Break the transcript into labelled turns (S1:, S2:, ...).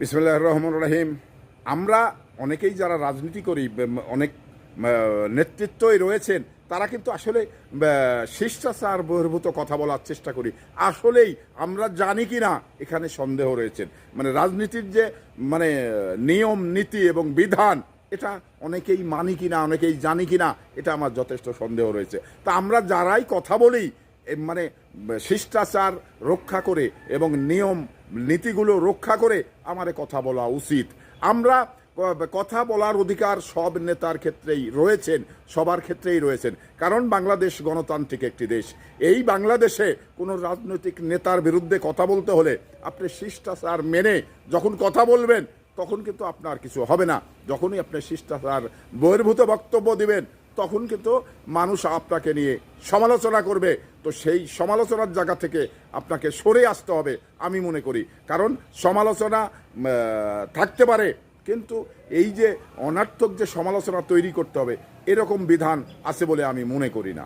S1: বিসমিল্লাহির রহমানির রহিম। আমরা অনেকেই যারা রাজনীতি করি, অনেক নেতৃত্বই রয়েছেন, তারা কিন্তু আসলে শিষ্টাচার বহির্ভূত কথা বলার চেষ্টা করি। আসলেই আমরা জানি কি না এখানে সন্দেহ রয়েছেন। মানে রাজনীতির যে নিয়ম নীতি এবং বিধান, এটা অনেকেই মানি কিনা, অনেকেই জানি কিনা, এটা আমার যথেষ্ট সন্দেহ রয়েছে। তা আমরা যারাই কথা বলি মানে শিষ্টাচার রক্ষা করে এবং নিয়ম নীতিগুলো রক্ষা করে আমাদের কথা বলা উচিত। আমরা কথা বলার অধিকার সব নেতার ক্ষেত্রেই রয়েছেন, সবার ক্ষেত্রেই রয়েছেন, কারণ বাংলাদেশ গণতান্ত্রিক একটি দেশ। এই বাংলাদেশে কোনো রাজনৈতিক নেতার বিরুদ্ধে কথা বলতে হলে আপনি শিষ্টাচার মেনে যখন কথা বলবেন, তখন কিন্তু আপনার কিছু হবে না। যখনই আপনি শিষ্টাচার বহির্ভূত বক্তব্য দিবেন, তখন কিন্তু মানুষ আপনাকে নিয়ে সমালোচনা করবে। তো সেই সমালোচনার জায়গা থেকে আপনাকে সরে আসতে হবে আমি মনে করি। কারণ সমালোচনা থাকতে পারে, কিন্তু এই যে অনর্থক যে সমালোচনা তৈরি করতে হবে, এরকম বিধান আছে বলে আমি মনে করি না।